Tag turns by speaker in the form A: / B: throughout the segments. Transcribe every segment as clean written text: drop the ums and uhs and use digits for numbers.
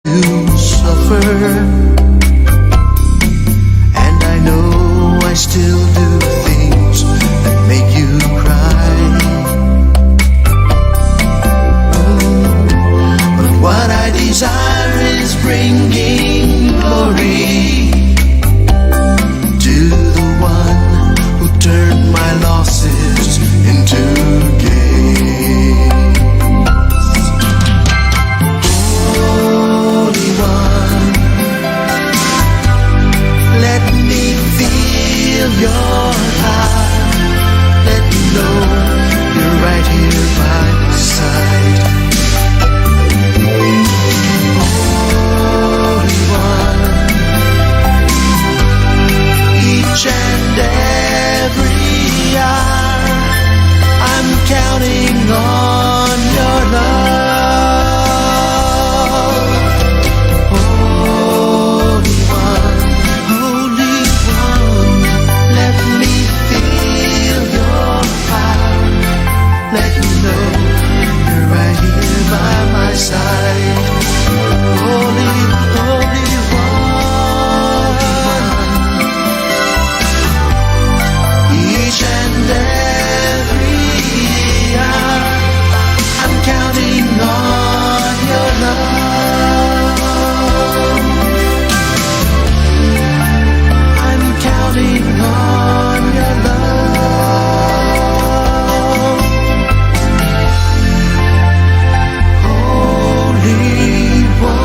A: You suffer, and I know I still do things that make you cry. But what I desire is bringing glory to the one who turned my losses into gains. Holy One, let me feel your power. Let me know you're right here by my side. Holy One, each and every hour I'm counting on your love. Holy One, let me feel your power. Let me know you're right here by my side. Holy One, each and every hour I'm counting on your love. I'm counting on your love. Holy One.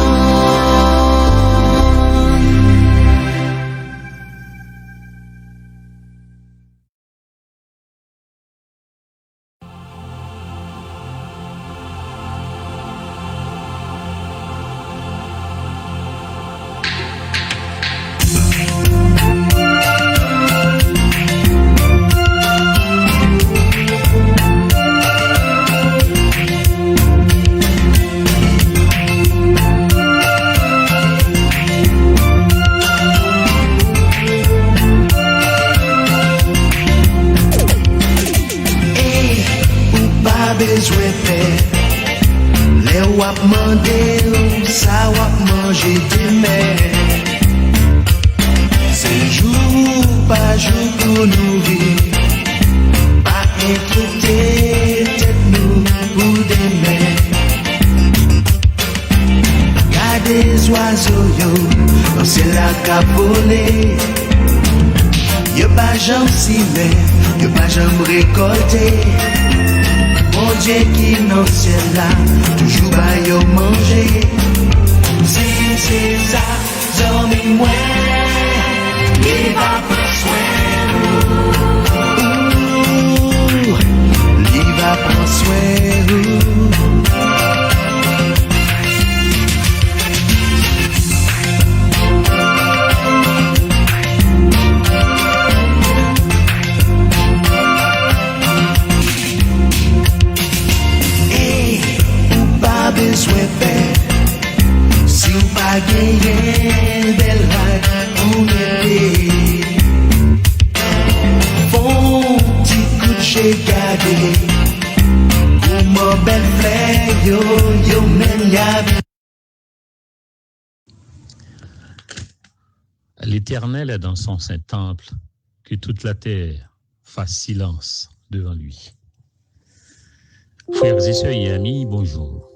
A: Le wap mande ou sa wap manje demen. Se jou pa jou pou nou viv, pa enkite tet nou pou demen. Gade zwazo yo, nan se la ka vole. Yo pa jam sime, yo pa jam rekolte. Mon Dieu qui non c'est là, toujours va yo manger. Si c'est ça, zombie moi, il va prendre soin. Il va prendre soin. Besoin faire si ou pas gagner belle life pour m'aider. Bon petit coup de chez gardé pour mon belle fleur yo men y'a.
B: L'Éternel est dans son saint temple, que toute la terre fasse silence devant lui. Frères et sœurs et amis, bonjour.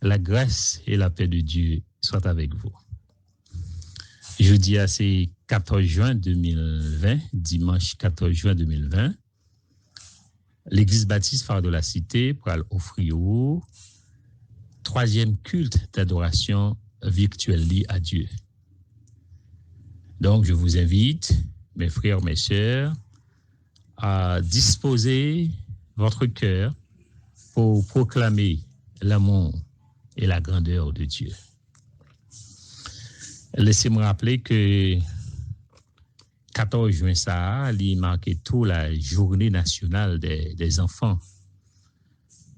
B: La grâce et la paix de Dieu soient avec vous. Jeudi, c'est 14 juin 2020, dimanche 14 juin 2020, l'Église baptiste phare de la cité pour offrir au troisième culte d'adoration virtuelle à Dieu. Donc, je vous invite, mes frères, mes sœurs, à disposer votre cœur pour proclamer l'amour et la grandeur de Dieu. Laissez-moi rappeler que 14 juin, ça il marquait toute la journée nationale des enfants.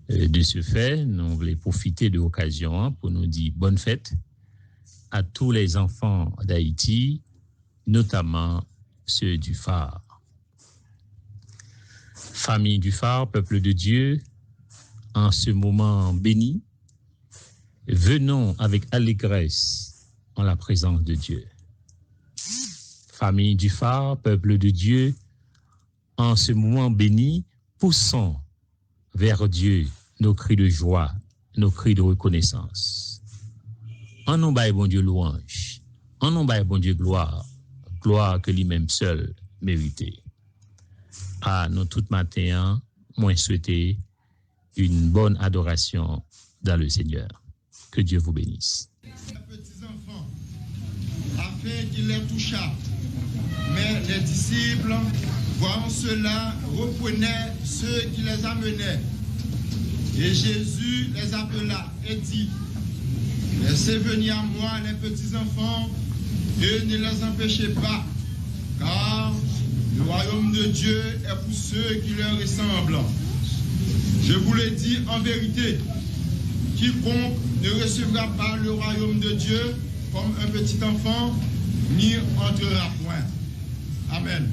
B: De ce fait, nous voulons profiter de l'occasion pour nous dire bonne fête à tous les enfants d'Haïti, notamment ceux du phare. Famille du phare, peuple de Dieu, en ce moment béni, Venons avec allégresse en la présence de Dieu. Famille du phare, peuple de Dieu, en ce moment béni, poussons vers Dieu nos cris de joie, nos cris de reconnaissance. En nous bail bon Dieu louange, en nous bail bon Dieu gloire, gloire que lui-même seul méritait. À nous tout matin, moi souhaiter une bonne adoration dans le Seigneur. Que Dieu vous bénisse.
C: Les petits enfants, afin qu'ils les touchât. Mais les disciples, voyant cela, reprenaient ceux qui les amenaient. Et Jésus les appela et dit, laissez venir à moi les petits enfants et ne les empêchez pas, car le royaume de Dieu est pour ceux qui leur ressemblent. Je vous le dis en vérité, quiconque ne recevra pas le royaume de Dieu comme un petit enfant, n'y entrera point. Amen.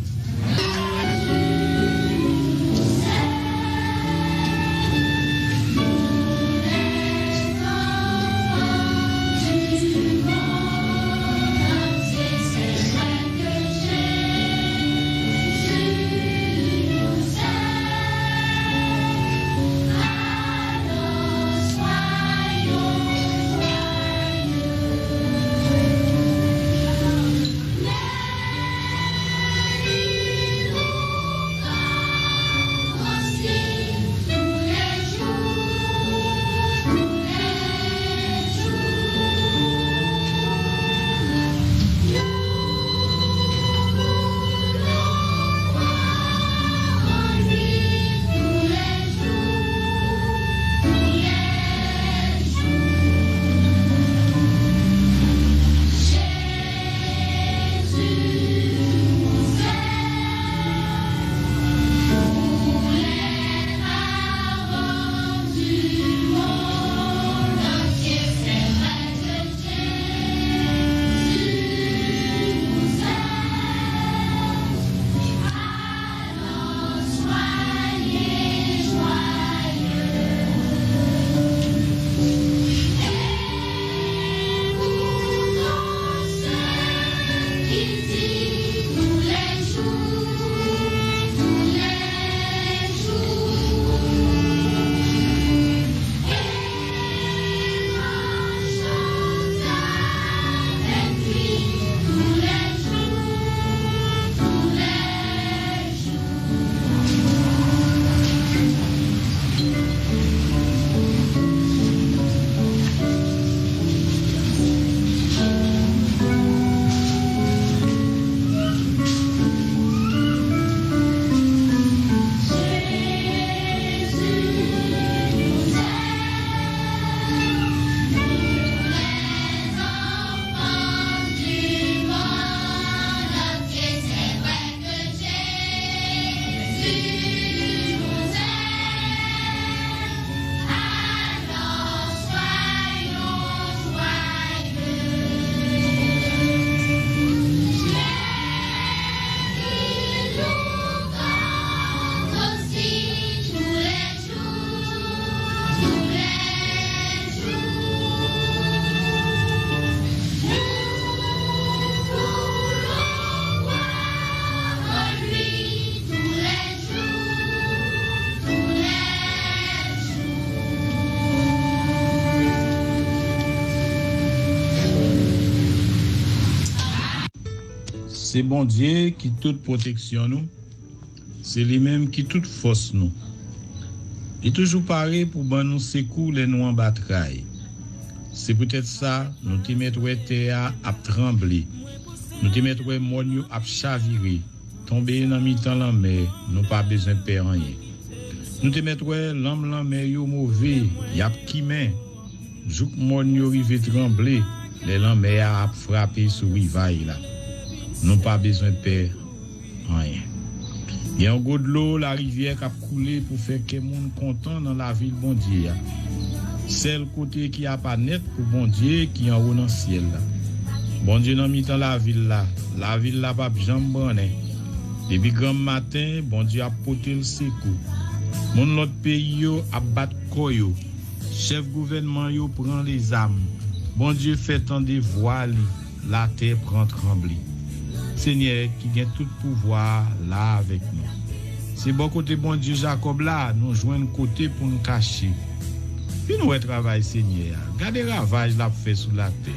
D: C'est bon Dieu qui toute protection nous, c'est lui-même qui toute force nous. Il est toujours pareil pour ban nous secours les nous en bataille. C'est peut-être ça, nous te mettre terre à trembler. Nous te mettre monio à chavirer, tomber dans mi-temps la mer, nous pas besoin de faire rien. Nous te mettre l'homme la mer yo mauvais, y a qui main. Jouk monio rive trembler, les la mer a frappé sur rivaille là. Nous pas besoin de faire rien. Il y a un gros de l'eau, la rivière qui a coulé pour faire que les gens content dans la ville bon Dieu. C'est le côté qui a pas net pour bon Dieu qui en haut dans le ciel là. Bon Dieu dans mi-temps la ville là pas jamais bonne. Depuis grand matin, bon Dieu a porté le secours. Mon l'autre pays yo a battre koyo. Chef gouvernement yo prend les armes. Bon Dieu fait tendre voix li, la terre prend trembler. Seigneur qui gagne tout pouvoir là avec nous. C'est bon côté bon Dieu Jacob là, nous joindre côté pour nous cacher. Puis nous travail Seigneur. Gardez ravage là fait sous la terre.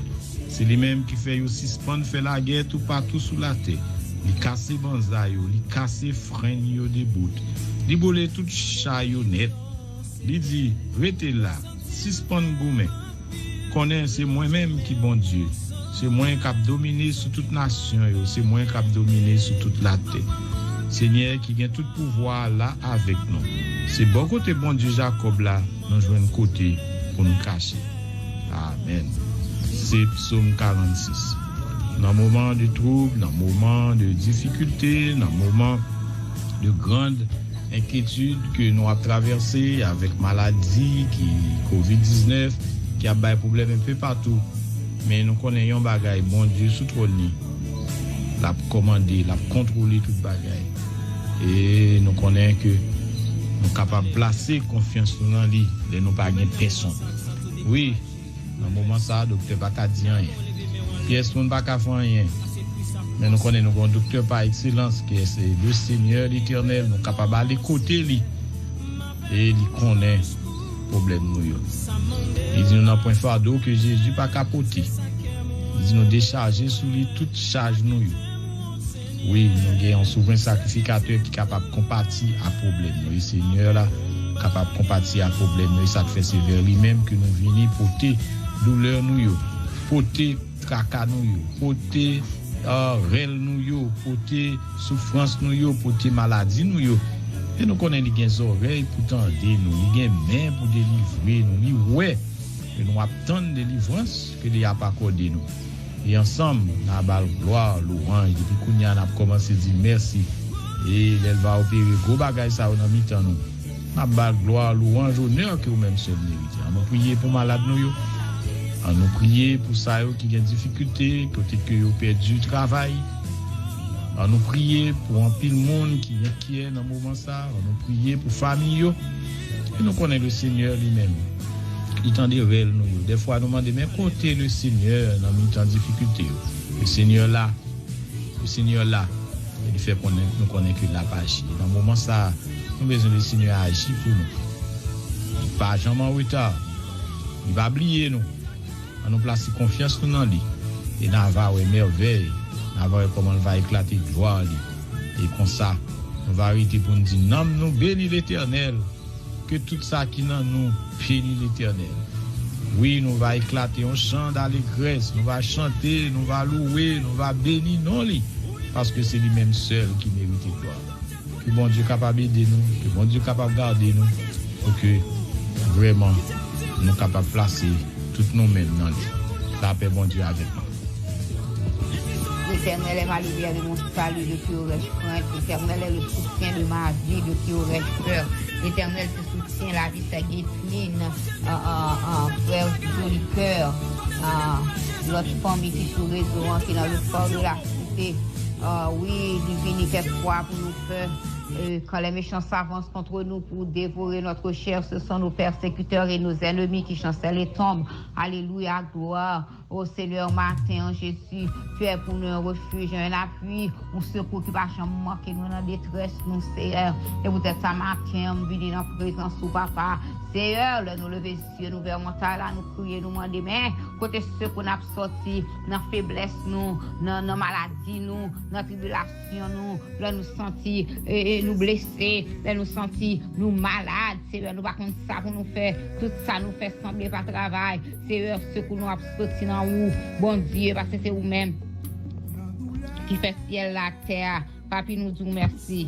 D: C'est lui-même qui fait yo suspendre fait la guerre tout partout sous la terre. Li casse banza yo, li casse frein yo de bout. Li bolé tout chat yo net. Li dit restez là, suspend goumé. Connaît c'est moi-même qui bon Dieu. C'est moi qui a dominé sur toute nation yo, c'est moi qui a dominé sur toute la terre. Seigneur qui gagne tout pouvoir là avec nous. C'est bon côté bon Dieu Jacob là, nous jouons un côté pour nous cacher. Amen. C'est Psaume 46. Dans moment de trouble, dans moment de difficulté, dans moment de grande inquiétude que nous avons traversé avec maladie, Covid-19, qui a des problèmes un peu partout. Mais nous connaissons bagaille, bon Dieu sous trône, l'a commandé, l'a contrôlé toute bagaille. Et nous connaissons que nous sommes capables de placer confiance dans lui, de nous pas gagner personne. Oui, dans le moment ça, le docteur n'a pas dit rien. Pièce ne pas faire rien. Mais nous connaissons un docteur par excellence qui est le Seigneur l'Éternel. Nous sommes capables d'aller côté lui. Et il connaît le problème nous. Il dit nous n'avons point fardeau que Jésus pas capoté. Il dit nous décharger sur lui toute charge nous. Oui, nous avons un souverain sacrificateur qui est capable de compatir à problème. Le Seigneur là capable de compatir à problème. Ça fait c'est vers lui-même que nous venons porter douleur nous, porter tracas nous, porter rel nous, porter souffrance nous, porter maladie nous. Et nous connaissons les oreilles pour tendre nous, les mains pour délivrer nous, ouais. Et nous attendons délivrance que Dieu a pas accordé nous. Et ensemble, nous avons gloire, louange, depuis qu'on a commencé à dire merci. Et elle va opérer gros bagages ça dans mi-temps nous. Nous avons gloire, louange, honneur que vous-même seul méritez. On nous prier pour malades nous. On nous prier pour ça qui ont des difficultés, peut-être que ont perdu du travail. On nous prier pour un pile monde qui est inquiet dans le moment ça. On nous prier pour famille. Et nous connaissons le Seigneur lui-même. Il t'en dit réel nous. Des fois nous demandons mais côté le Seigneur dans une temps de difficulté. Le Seigneur là, il fait qu'on nous connaît que la page. Dans le moment ça, nous besoin le Seigneur agir pour nous. Il pas jamais en retard. Il va oublier nous. On nous place confiance dans lui. Et dans va ouais merveille. Dans va comment on va éclater gloire lui. Et comme ça, on va arrêter pour nous dire non nous bénis l'Éternel. Que tout ça qui dans nous bénit l'Éternel. Oui, nous va éclater un chant d'allégresse, nous va chanter, nous va louer, nous va bénir non lui parce que c'est lui-même seul qui mérite gloire. Que bon Dieu capable d'aider nous, que bon Dieu capable de garder nous pour que vraiment nous capable de placer toutes nous-mêmes dans lui. La paix bon Dieu avec nous.
E: L'Éternel est ma lumière de mon salut, de qui aurais-je crainte. L'Éternel est le soutien de ma vie, de qui aurais-je peur. L'Éternel te soutient, la vie sa guétine, frère joli cœur, l'autre famille qui sous réseau, qui est dans le fort de la cité. Oui, divine fait froid pour nous faire. Quand les méchants s'avancent contre nous pour dévorer notre chair, ce sont nos persécuteurs et nos ennemis qui chancellent et tombent. Alléluia, gloire au Seigneur matin, Jésus. Tu es pour nous un refuge, un appui, un secours qui va jamais manquer nous dans la détresse, nous, Seigneur. Et vous êtes ce matin, nous venons dans la présence de papa. Seigneur, nous lever les yeux, nous vers montagne, nous crier, nous demander, mais côté ce qu'on a sorti, dans la faiblesse, nous, dans la maladie, nous, dans la tribulation, nous, là nous sentir, nous blessés, là nous sentir, nous malades, Seigneur, nous pas contre ça pour nous faire, tout ça nous fait sembler par travail, Seigneur, ce que nous a sorti dans vous, bon Dieu, parce que c'est vous-même qui fait ciel, la terre, papi nous dit merci.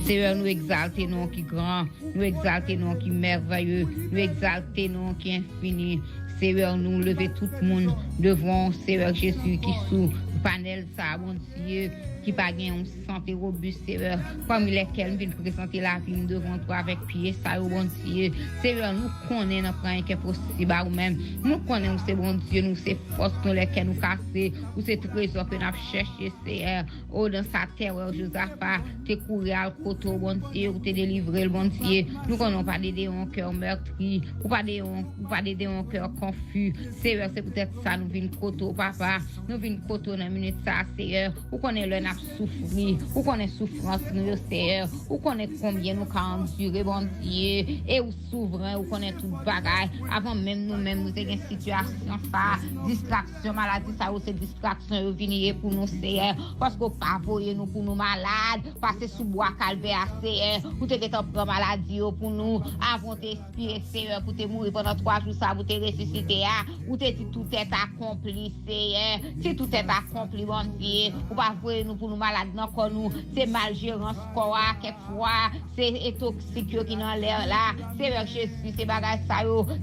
E: Seigneur, nous exalter non qui grand, nous exalter non qui merveilleux, nous exalter non qui infini. Seigneur, nous lever tout le monde devant Seigneur Jésus qui sous panel ça, mon Dieu, qui pas une santé robuste, Seigneur, parmi lesquels nous venons présenter la vie devant toi avec pied, ça, bon Dieu. Seigneur, nous connaissons notre rien qui est possible à nous-mêmes. Nous connaissons, c'est bon Dieu, nous, c'est force nous lesquelles nous casser, ou c'est trésor que nous avons cherché, Seigneur. Oh, dans sa terreur, Josaphat, t'es couru à côté, bon Dieu, ou t'es délivré, le bon Dieu. Nous connaissons pas d'aider un cœur meurtri, ou pas d'aider un cœur confus. Seigneur, c'est peut-être ça, nous venons côté, papa. Nous venons côté dans la minute, ça, Seigneur. Ou connaissons le n'a souffrir, ou connaissons souffrance, nous, Seigneur. Ou connaissons combien nous avons enduré, bon Dieu. Et ou souverain, ou connaissons tout bagaille. Avant même nous-mêmes, nous avons une situation, ça, distraction, maladie, ça, ou c'est distraction, venir pour nous, Seigneur. Parce qu'on pas voyer nous pour nous malades, passer sous bois calvaire, Seigneur. Ou te que t'en maladie pour nous, avant t'expirer, Seigneur, pour te mourir pendant 3 jours, ça, pour te ressusciter, ou te dit tout est accompli, Seigneur. Si tout est accompli, bon Dieu, ou pas voyer nous pour nous malades, non, qu'on nous, c'est malgérance, quoi, quelquefois, c'est toxique qui dans l'air là, Seigneur Jésus, c'est bagages ça,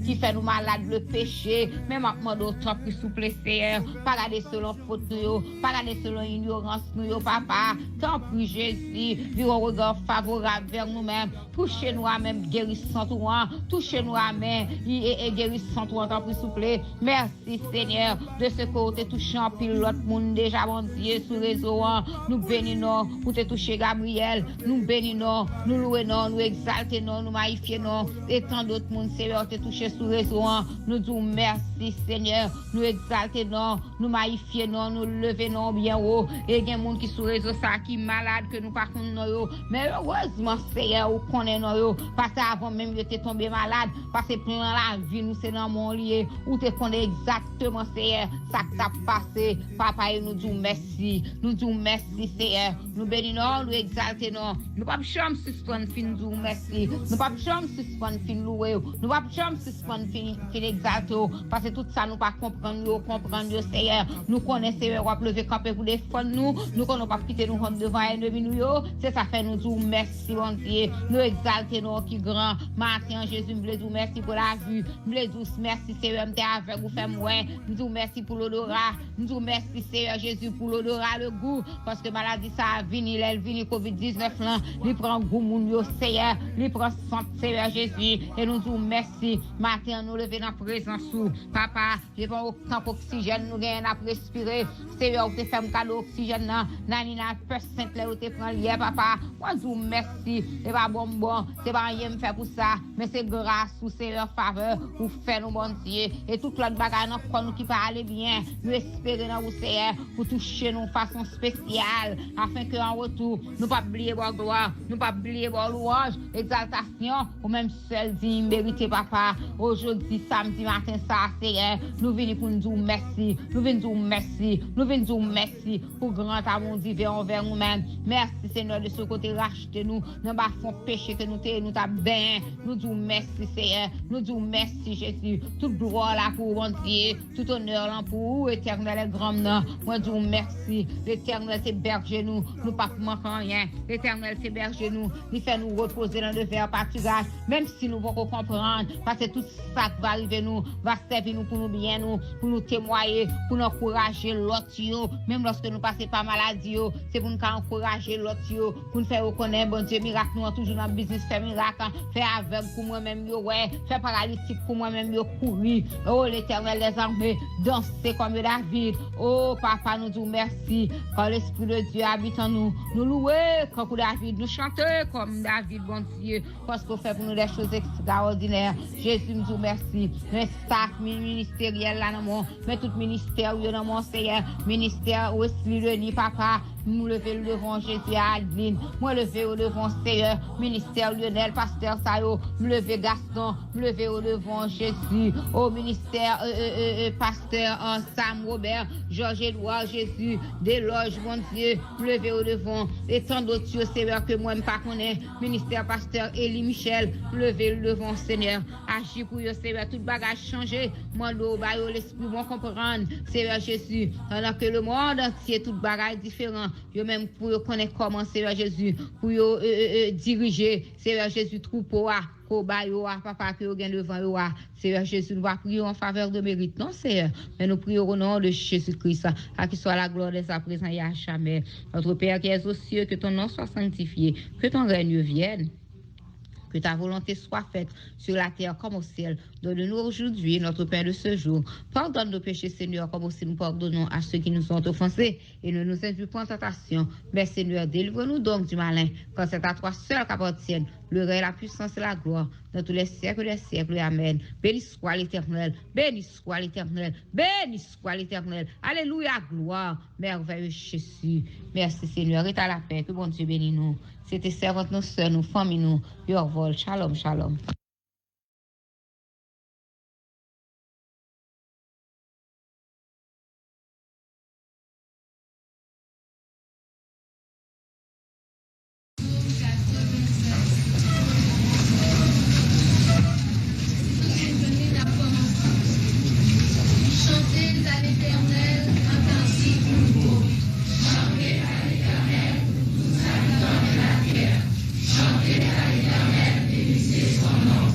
E: qui fait nous malades, le péché, même à demander au top qui souple, Seigneur, pas regarder selon faute, pas regarder selon ignorance, nous, papa, tant pis Jésus, vu un regard favorable vers nous-mêmes, touchez-nous à même guérissant toi, touchez-nous à même et guérissant toi, tant pis souple. Merci Seigneur de ce côté touchant pile l'autre monde déjà bon Dieu sur réseau, nous bénissons pour te toucher Gabriel, nous bénissons, nous louons, nous exaltons, nous magnifions et tant d'autres monde Seigneur te toucher sur réseau, nous disons merci Seigneur, nous exaltons, nous magnifions, nous levons bien haut et il y a des gens qui sur réseau ça qui malade que nous pas connaissons, mais heureusement Seigneur ou connaissons parce qu'avant même tu étais tombé malade parce que pendant la vie nous c'est dans mon lieu où tu connais exactement Seigneur ça qui t'a passé papa et nous disons merci Seigneur, nous bénissons, nous exaltons, nous pas jamais suspendre fin nous merci, nous pas jamais suspendre fin louer, nous pas jamais suspendre fin exalter parce que tout ça nous pas comprendre Seigneur, nous connaissons Seigneur on lever camper pour défendre nous connaissons pas quitter nous devant ennemi nous c'est ça fait nous dire merci bon Dieu, nous exalter nous qui grand matin Jésus me dire merci pour la vue, me dire merci Seigneur m'était avec vous faire moi, nous dire merci pour l'odorat, nous dire merci Seigneur Jésus pour l'odorat le goût parce que maladie ça a vini Covid-19 là, il prend goût moun yo Seigneur, il prend sang Seigneur Jésus et nous disons merci matin nous lever dans présence sous papa, devant autant oxygène nous gagne à respirer Seigneur te fait un cadeau oxygène nanina percent là où te prend hier papa, moi dis merci, c'est pas bonbon, c'est pas rien me faire pour ça, mais c'est grâce ou c'est leur faveur ou fait nous bon Dieu et toute l'autre bagarre nous qui va aller bien, nous espérer dans vous Seigneur pour toucher nous façon spéciale afin que en retour nous pas oublier votre gloire, nous pas oublier votre louange, exaltation ou même seul dit mérité papa. Aujourd'hui samedi matin ça Seigneur, nous venons pour nous dire merci, nous venons dire merci, nous venons dire merci pour grand amour divin envers nous-mêmes. Merci Seigneur de ce côté racheter nous, nous pas font péché que nous t'a bien. Nous disons merci Seigneur, nous disons merci Jésus. Toute gloire là pour bon Dieu, tout honneur là pour éternel et grand nom. Moi disons merci. L'éternel c'est berger nous pas manquer rien. L'éternel c'est berger nous, il fait nous reposer dans le verre pâturage, même si nous pouvons comprendre parce que tout ça qui va arriver nous va servir nous pour nous bien nous, pour nous témoigner, pour nous encourager l'autre même lorsque nous passons par maladie, c'est pour nous encourager l'autre pour nous faire reconnaître bon Dieu miracle nous toujours dans business faire miracle, faire aveugle pour moi-même ouais, faire paralytique pour moi-même courir. Oh l'éternel des armées, danser comme David. Oh papa nous disons merci quand l'esprit de Dieu habite en nous. Nous louer comme David, nous chanter comme David bon Dieu parce qu'on fait pour nous des choses extraordinaires. Jésus nous dit merci. Un staff ministériel là dans mon, mais tout ministère dans mon Seigneur, ministère aussi le papa. Nous lever le devant Jésus à Adeline, moi lever au devant Seigneur, ministère Lionel, pasteur Sayo, me lever Gaston, me lever au devant Jésus, au ministère pasteur Sam Robert, Georges Edouard Jésus, Déloge mon Dieu, me lever au devant, et tant d'autres Seigneur que moi ne pas connais, ministère pasteur Élie Michel, me lever le devant Seigneur, agir pour yo Seigneur, tout bagage changer, moi l'esprit bon comprendre, Seigneur Jésus, alors que le monde entier tout bagage différent. yo même pour connaître comment Seigneur Jésus, pour diriger Seigneur Jésus troupeau Koba yo papa que yo gen devant yo Seigneur Jésus nous va prier en faveur de mérite non Seigneur mais nous prions au nom de Jésus-Christ à qui soit la gloire de sa présence et à jamais notre Père qui es aux cieux que ton nom soit sanctifié que ton règne vienne que ta volonté soit faite sur la terre comme au ciel. Donne-nous aujourd'hui notre pain de ce jour. Pardonne nos péchés, Seigneur, comme aussi nous pardonnons à ceux qui nous ont offensés. Et ne nous induis pas en tentation. Mais Seigneur, délivre-nous donc du malin, car c'est à toi seul qu'appartiennent le règne, la puissance et la gloire, dans tous les siècles des siècles. Amen. Béni soit l'Éternel. Béni soit l'Éternel. Béni soit l'Éternel. Alléluia, gloire. Merveilleux Jésus. Merci Seigneur. Et à la paix. Que bon Dieu bénisse nous. C'était servante nos sœurs, nos familles, nous. Yorvol. Shalom, shalom.
F: Chantez à l'Éternel, bénissez son nom.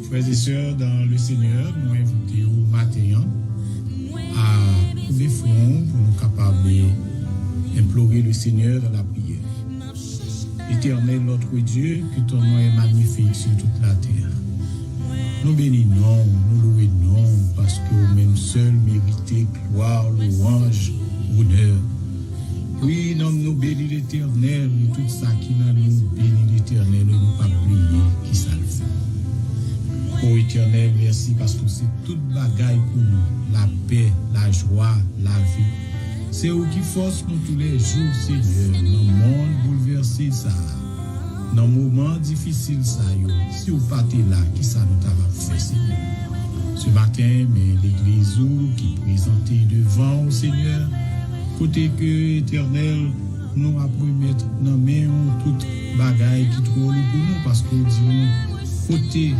D: Frères et sœurs, dans le Seigneur, nous invitons au matin à des fonds pour nous capables d'implorer le Seigneur dans la prière. Éternel, notre Dieu, que ton nom est magnifique sur toute la terre. Nous bénissons, nous louons, parce que vous-même seul méritez gloire, louange, honneur. Oui, nous bénissons l'Éternel et tout ça qui nous bénit l'Éternel, nous ne pas oublier qui ça le fait. Oh Éternel, merci parce que c'est toute bagaille pour nous, la paix, la joie, la vie. C'est vous qui force nous tous les jours, Seigneur, dans le monde bouleversé ça, dans le moment difficile ça, si vous partez là, qui ça nous t'a fait, Seigneur. Ce matin, mais l'église qui présentait devant au Seigneur, côté que Éternel, nous apprenons mettre dans main toute bagaille qui trouve pour nous, parce que dit côté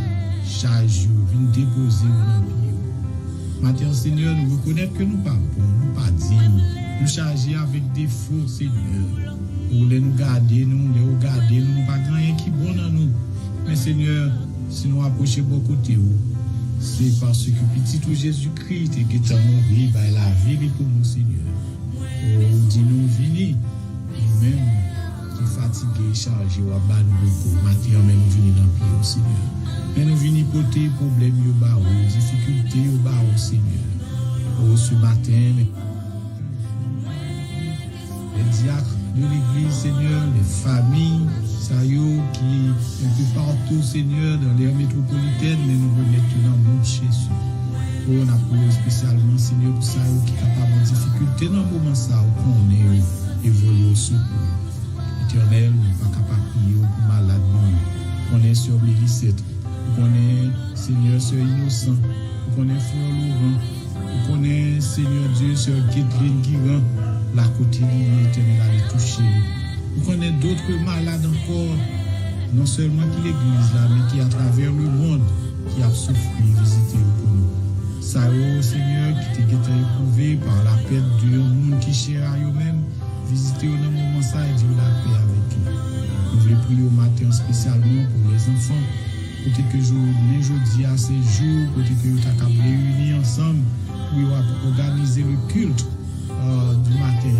D: charge, vient déposer dans le pied. Maintenant, Seigneur, nous reconnaissons que nous ne sommes pas bons, nous ne sommes pas dignes. Nous charger avec des faux, Seigneur. Pour les nous garder, nous ne pas rien qui est bon dans nous. Mais Seigneur, si nous approchons beaucoup de vous, c'est parce que petit tout Jésus-Christ est qui t'a mort, la vie pour nous, Seigneur. Oh, dis-nous, venez, nous-mêmes, qui fatigués, chargés, ou à bas nous repos, maintenant, mais nous venons dans le pied, Seigneur. Mais nous venons porter problèmes, difficultés, Seigneur. Oh, ce matin, les diacres de l'église, Seigneur, les familles, qui un peu partout, Seigneur, dans les métropolitaines, mais nous remettons dans le monde Jésus. Oh, on a prié spécialement, Seigneur, pour ça, qui est capable de difficulté dans le moment ça, qu'on est évolué au secours. Éternel, nous ne sommes pas capables de prier pour malade, on est sur Mélisette, on est Seigneur, sur Innocent, on est Frère Laurent, on est Seigneur Dieu, sur Kathleen qui rend la côté Éternel à les toucher. On connaît d'autres malades encore, non seulement qui l'église là, mais qui à travers le monde, qui a souffert, visité pour nous. Ça, oh Seigneur, qui t'est éprouvé par la perte du monde qui cher à eux-mêmes, visiter au moment ça et dire la paix avec eux. Nous voulons prier au matin spécialement pour les enfants, côté que les jeudis à ces jours, côté que nous avons réunis ensemble pour organiser le culte du matin.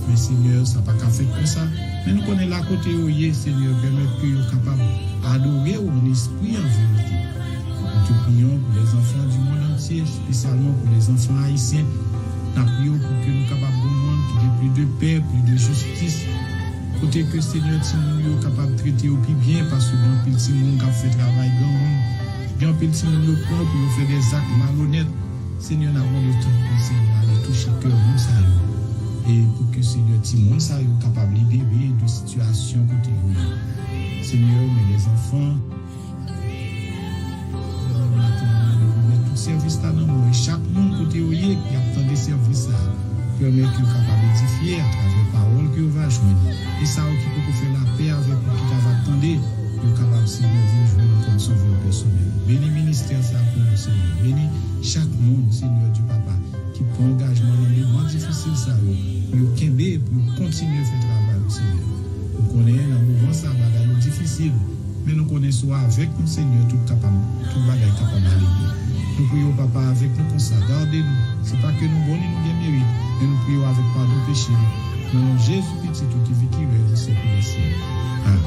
D: Mais Seigneur, ça n'a pas qu'à faire comme ça. Mais nous connaissons la côté où il est, Seigneur, permettre que nous soyons capables d'adorer en esprit en vérité. Nous te prions pour les enfants du monde entier, spécialement pour les enfants haïtiens. Nous prions pour que nous soyons capables de monde qui ait plus de paix, plus de justice. Côté que Seigneur, Timon est capable de traiter au plus bien, parce que grand pile Timon qui a fait travail grand pile Timon est propre pour faire des actes malhonnêtes. Seigneur, nous avons le temps pour Seigneur de toucher le cœur de ça. Et pour que Seigneur Timon soit capable de libérer de situations côté vous. Seigneur, mais les enfants, tout service là dans moi. Chaque monde côté où qui attend des services là, permet que vous capable d'édifier à travers la parole que vous va joindre. Et ça qui peut faire la paix avec vous qui va attendre, vous capable Seigneur de jouer comme sauveur personnel. Bénis ministère ça pour nous, Seigneur. Bénis chaque monde, Seigneur du Papa, qui prend engagement dans les moments difficiles ça. Pour continuer à faire travail au Seigneur. Nous connaissons dans le mouvement ça, bagaille difficile, mais nous connaissons avec nous, Seigneur, tout bagaille capable d'aller. Nous prions, Papa, avec nous comme ça. Gardez-nous. Ce n'est pas que nous bons, nous bien mérite, mais nous prions avec pardon péché. Dans Jésus-Christ, tout qui vit, qui règne, c'est pour les siens. Amen.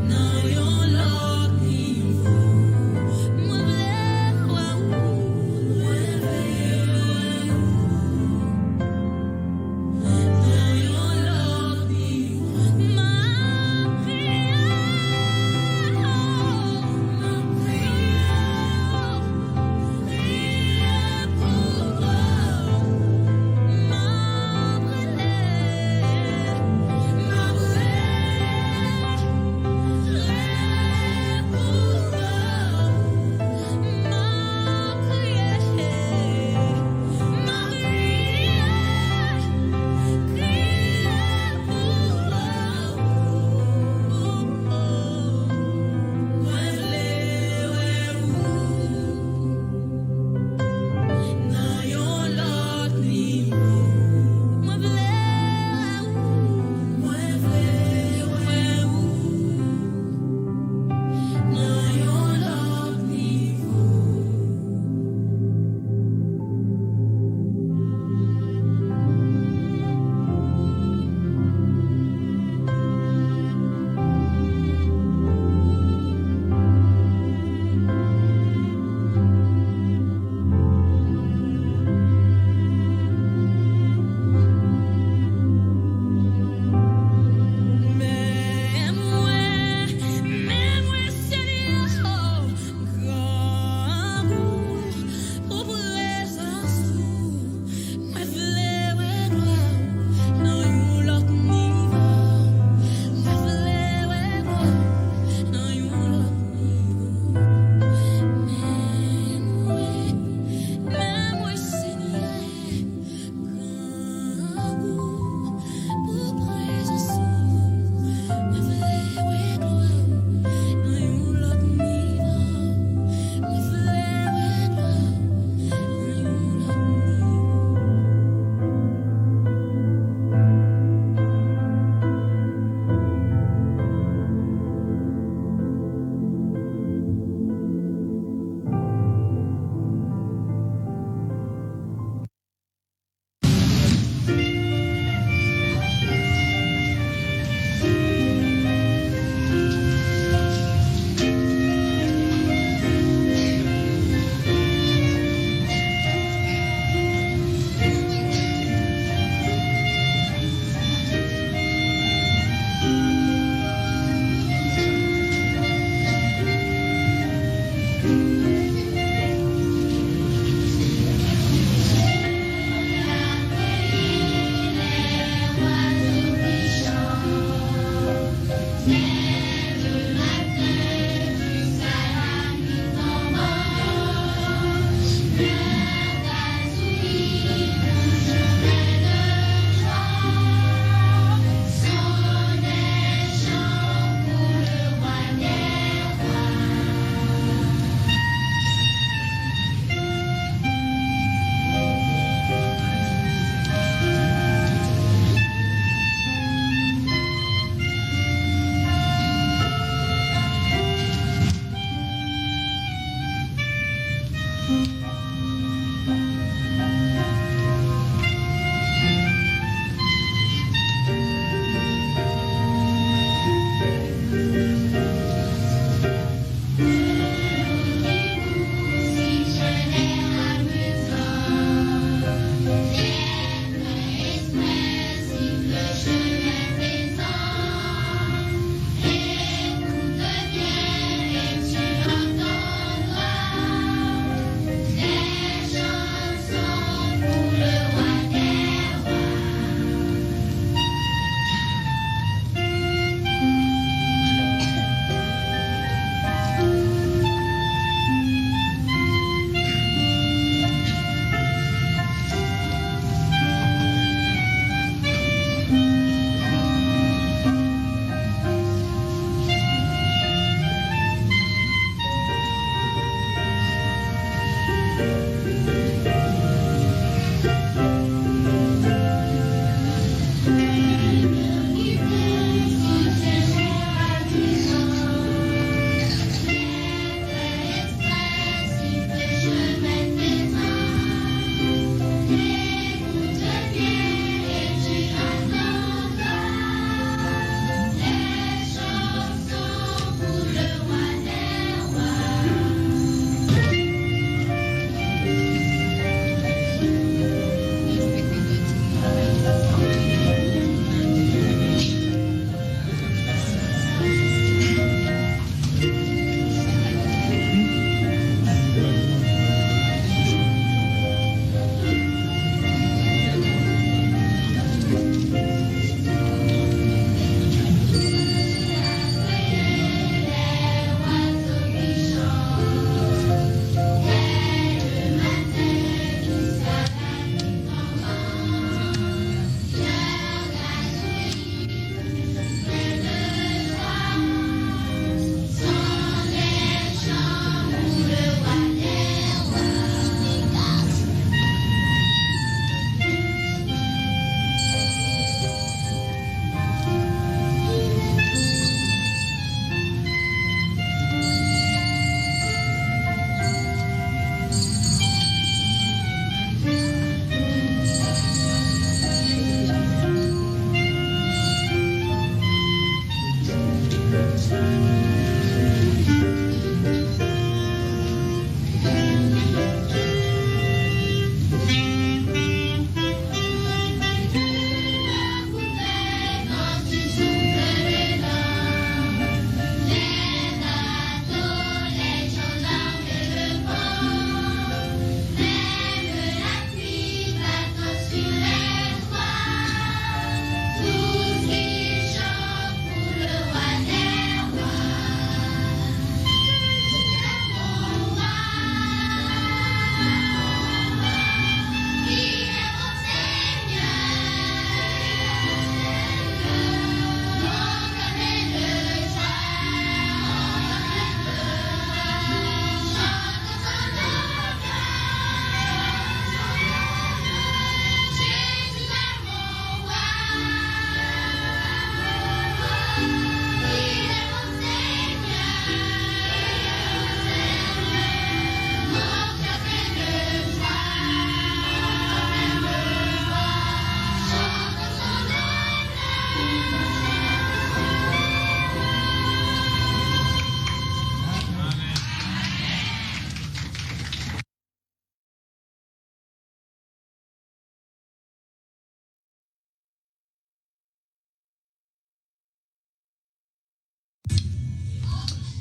F: No.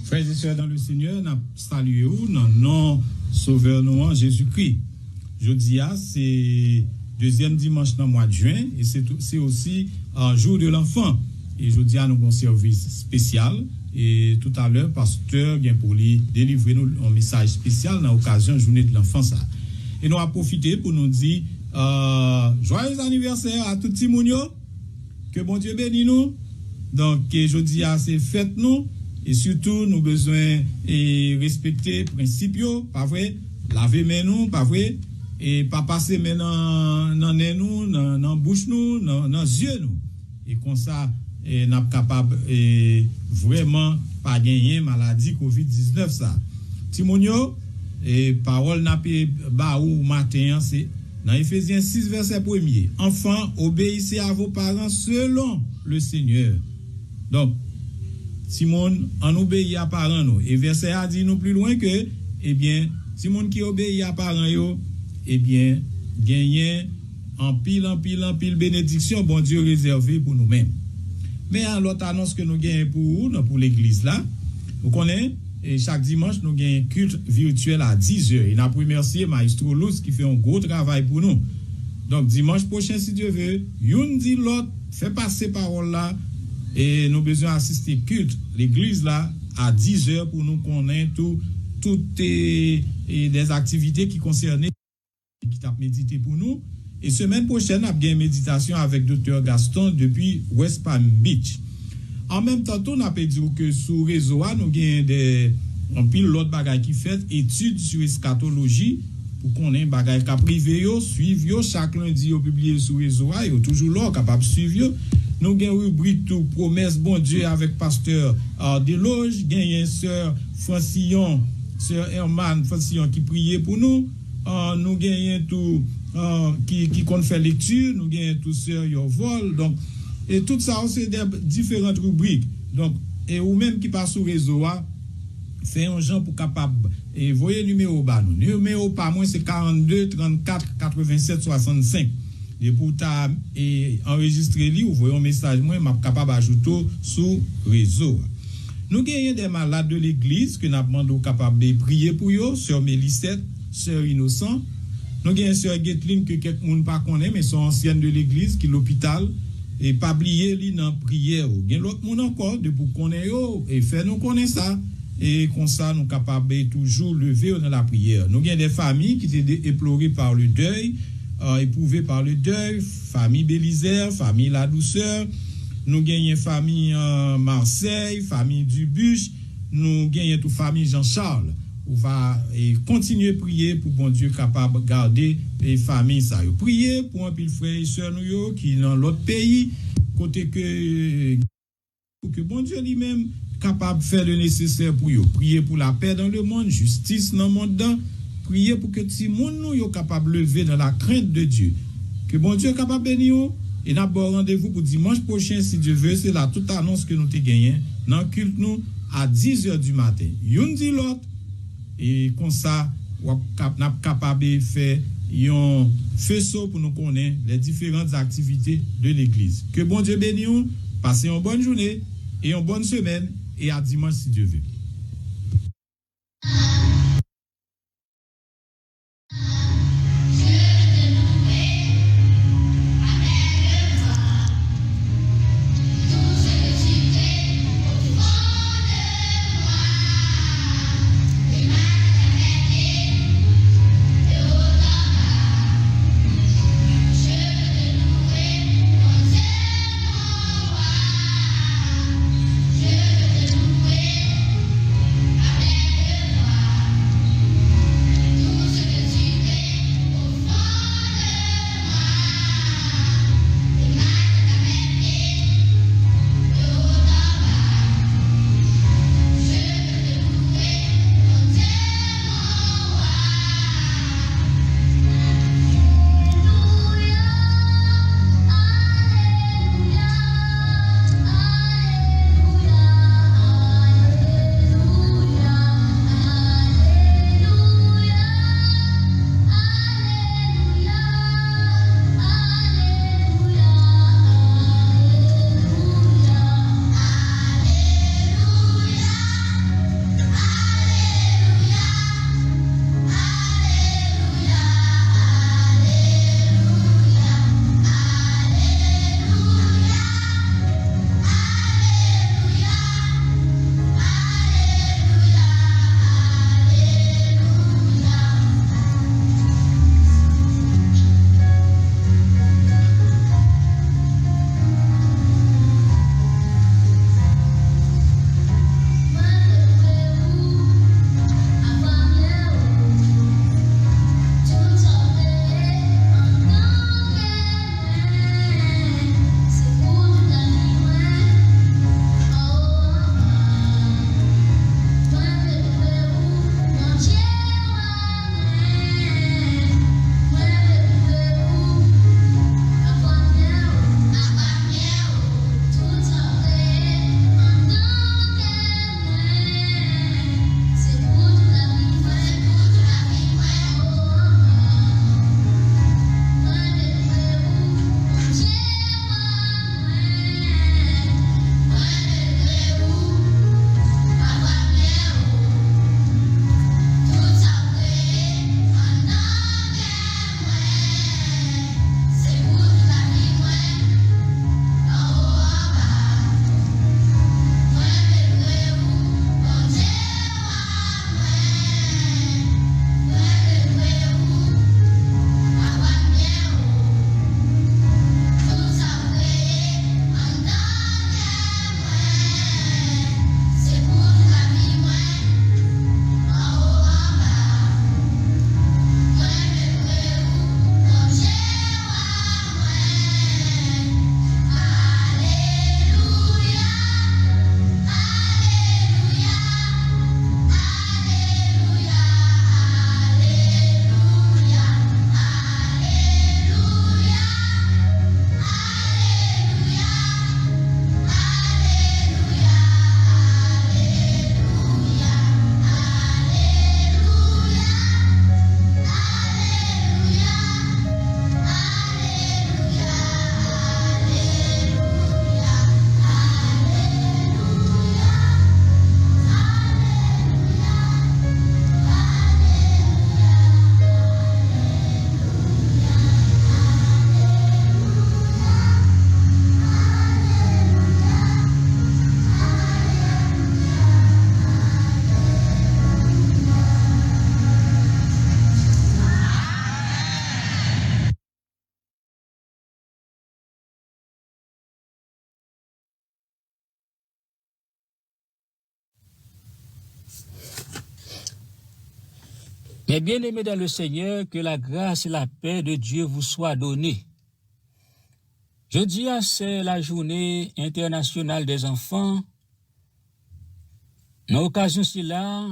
D: Frères et sœurs dans le Seigneur, nous saluons dans le nom sauveur nous Jésus-Christ. Jeudi, c'est deuxième dimanche dans le mois de juin et c'est aussi un jour de l'enfant. Et jeudi, nous avons un service spécial. Et tout à l'heure, pasteur vient pour lui délivrer nous un message spécial dans l'occasion de journée de l'enfant. Et nous avons profité pour nous dire joyeux anniversaire à tout le monde. Que bon Dieu bénisse nous. Donc, jeudi, c'est fête nous. Et surtout, nous avons besoin de respecter les principes, pas vrai? Laver mes nous, pas vrai? Et pas passer mes dans nez nous, dans bouche nous, dans yeux nous. Et comme ça, nous sommes capables vraiment pas gagner maladie COVID-19 ça. Timonio, et parole n'a pas ou matin, c'est dans Éphésiens 6, verset 1er. Enfants, obéissez à vos parents selon le Seigneur. Donc, Simon, on obéit à parents nous. Et verset a dit nous plus loin que, eh bien, Simon qui obéit à parents yo, eh bien, gagner en pile bénédiction, bon Dieu réservé pour nous-mêmes. Mais l'autre annonce que nous gagnons pour l'église là, vous connaissez, et chaque dimanche nous gagnons un culte virtuel à 10h. Et nous remercier Maestro Luz qui fait un gros travail pour nous. Donc dimanche prochain, si Dieu veut, une dit l'autre, fait passer parole là, et nous besoin assister culte l'église là à 10h pour nous connaître toutes des activités qui concernent qui t'a médité pour nous. Et semaine prochaine, nous avons une méditation avec Dr. Gaston depuis West Palm Beach. En même temps, on a dit que sur le réseau, nous avons un pile l'autre bagaille qui fait études sur eschatologie pour qu'on ait un bagaille qui privé, suivre chaque lundi, publié sur le réseau, et toujours là, capable de suivre. Nous avons une rubrique tout promesse, bon Dieu, avec pasteur Deloge, gagne sœur Francillon, sœur Herman Francillon qui priait pour nous. Nous gagnons tout qui compte faire lecture, nous gagnons tout sœur Yorvol. Donc, et tout ça, c'est des différentes rubriques. Donc, et ou même qui passe sur le réseau, fait un genre pour capable. Et voyez le numéro bas. Le numéro pas moins, c'est 42 34 87 65. Et pour enregistrer lui, vous voyez un message, moi, je suis capable d'ajouter sur le réseau. Nous gagnons des malades de l'église que nous demandons capable de prier pour eux, sœur Mélissette, sœur Innocent. Nous avons une sœur Getline que quelqu'un ne pas connaît, mais sont anciennes de l'église, qui est l'hôpital, et pas oublier li dans prière. Il y a l'autre monde encore, de pour connaître, et faire nous connaître ça. Et comme ça, nous sommes capables de toujours lever dans la prière. Nous avons des familles qui étaient éplorées par le deuil, éprouvées par le deuil, famille Bélisère, famille La Douceur. Nous avons famille Marseille, famille Dubuche. Nous avons toute famille Jean-Charles. On va continuer à prier pour bon Dieu capable de garder les familles ça. Prier pour un pile frère et sœur nous qui dans l'autre pays côté que pour que bon Dieu lui-même capable de faire le nécessaire pour eux. Prier pour la paix dans le monde, justice dans le monde. Prier pour que tout le monde nous capable de lever dans la crainte de Dieu. Que bon Dieu capable de bénir et n'a pas rendez-vous pour dimanche prochain si Dieu veut, c'est là toute annonce que nous t'ai gagné dans le culte nous à 10h du matin. Yon dit l'autre. Et comme ça, on est capable de faire un faisceau pour nous connaître les différentes activités de l'église. Que bon Dieu bénisse nous, passez une bonne journée et une bonne semaine et à dimanche si Dieu veut.
F: Mes bien-aimés dans le Seigneur, que la grâce et la paix de Dieu vous soient données. Jeudi, c'est la journée internationale des enfants. Dans l'occasion là,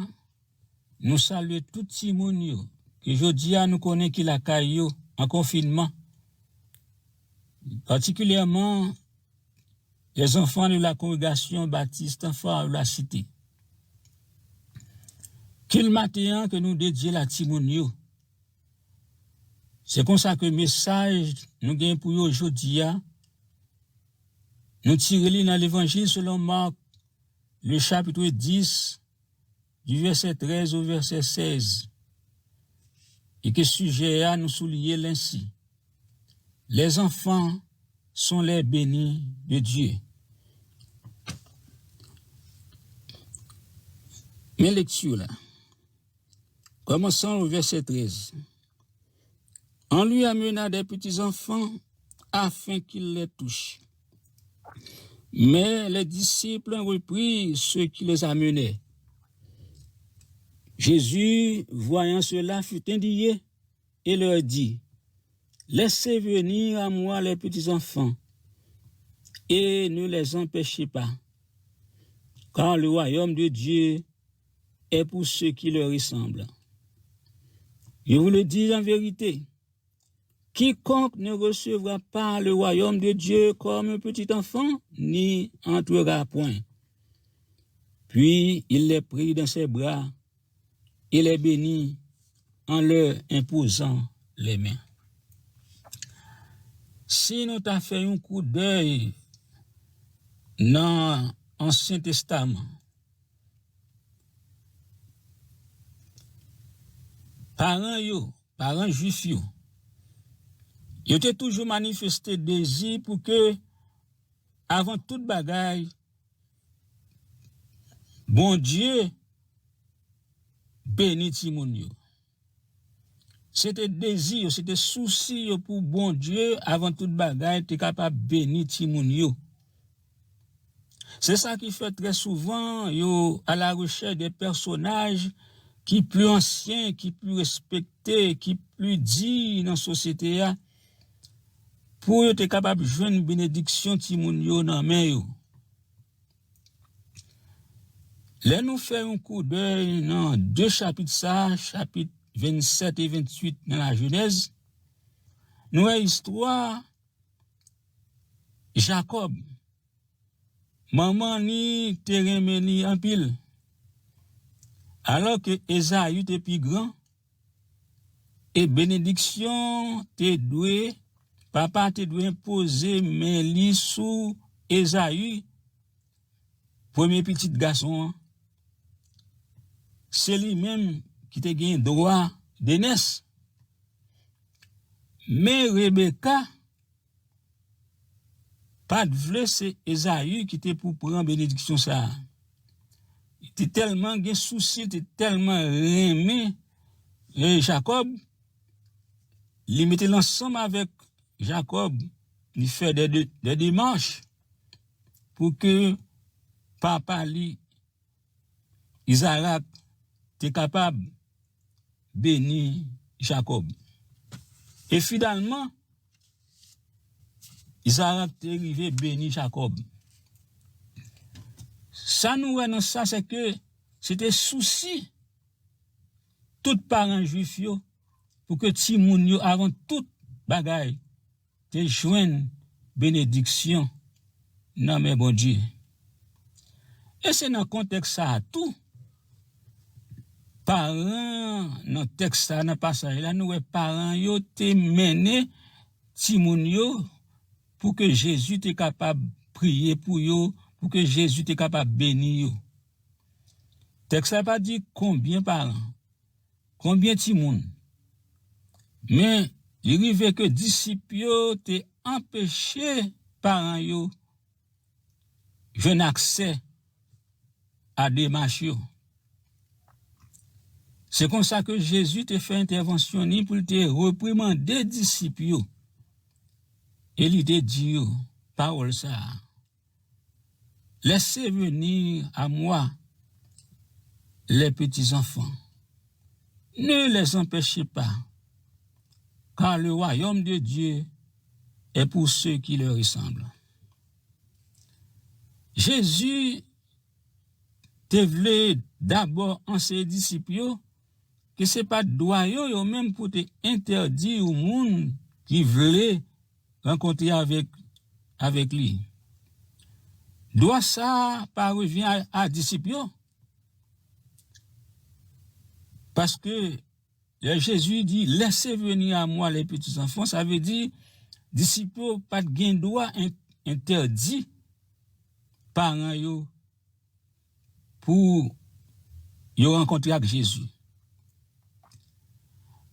F: nous saluons tout le monde que jeudi nous connaissons qui la caillou en confinement. Particulièrement les enfants de la congrégation baptiste enfants de la cité. Quel matin que nous dédions la Timonio. C'est comme ça que le message nous gagne pour aujourd'hui. Nous tirons dans l'évangile selon Marc, le chapitre 10, du verset 13 au verset 16. Et que sujet a nous souligner l'ainsi. Les enfants sont les bénis de Dieu. Mes lectures là. Commençons au verset 13. On lui amena des petits-enfants afin qu'il les touche. Mais les disciples reprirent ceux qui les amenaient. Jésus, voyant cela, fut indigné et leur dit, « Laissez venir à moi les petits-enfants et ne les empêchez pas, car le royaume de Dieu est pour ceux qui leur ressemblent. Je vous le dis en vérité, quiconque ne recevra pas le royaume de Dieu comme un petit enfant, n'y entrera point. » Puis il les prit dans ses bras et les bénit en leur imposant les mains. Si nous t'avons fait un coup d'œil dans l'Ancien Testament, parents juifs, ils ont toujours manifesté désir pour que, avant toute bagaille, bon Dieu bénit Timoun. C'était désir, c'était souci pour bon Dieu, avant toute bagaille, tu es capable de bénir Timoun. C'est ça qui fait très souvent, à la recherche des personnages qui plus anciens, qui plus respectés, qui plus dits dans la société, pour être capable de jouer une bénédiction Timoun dans la main. Là, nous faisons un coup d'œil dans deux chapitres, chapitres 27 et 28 dans la Genèse. Nous avons l'histoire Jacob. Maman ni terrain ni en pile. Alors que Esaü était plus grand, et bénédiction te doué, papa te doit imposer mais li sous Esaü, premier petit garçon. C'est lui-même qui te gagne droit d'aînesse. Mais Rebecca, pas de vle, c'est Esaü qui te pour prendre bénédiction ça. Il était tellement gain souci, il était tellement aimé Jacob, il mettait l'ensemble avec Jacob, il fait des démarches pour que papa lui, Isaac, t'es capable de bénir Jacob. Et finalement, Isaac t'est arrivé bénir Jacob. Ça nous est dans ça, c'est que c'était souci tout parents juifs pour que Timoun yo avant toute bagaille te joigne bénédiction dans mes bon Dieu. Et c'est dans le contexte ça tout. Parents, dans le texte ça, dans le passage là, nous parents yo te mené Timoun yo pour que Jésus te capable de prier pour yo, pour que Jésus te capable de bénir yo. Texte ça pas dit combien parents, combien Timoun. Mais il arrive que disciples yo te empêché parents yo jeune accès à des marches. C'est comme ça que Jésus te fait intervention pour te reprimander disciples. Et il te dit, parole ça, laissez venir à moi les petits enfants Ne les empêchez pas, car le royaume de Dieu est pour ceux qui leur ressemblent. Jésus te voulait d'abord en ses disciples que c'est pas droit yo même pour te interdire au monde qui voulait rencontrer avec lui. Doit ça pas revient à disciples parce que Jésus dit laissez venir à moi les petits enfants, ça veut dire disciples pas de gain droit interdit parents yo pour yo rencontrer avec Jésus.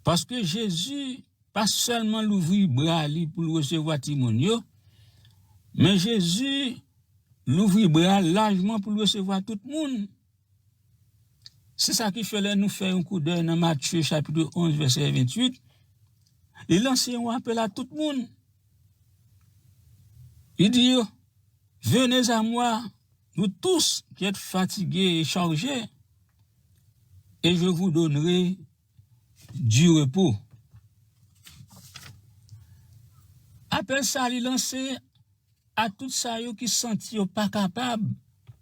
F: Parce que Jésus pas seulement l'ouvrir bras pour recevoir Timonio, mais Jésus l'ouvrir bras largement pour recevoir tout le monde. C'est ça qui fait nous faire un coup d'œil dans Matthieu chapitre 11 verset 28. Il lance un appel à tout le monde. Il dit venez à moi, vous tous qui êtes fatigués et chargés, et je vous donnerai du repos. Appel ça, il lancé à tout ça qui senti pas capable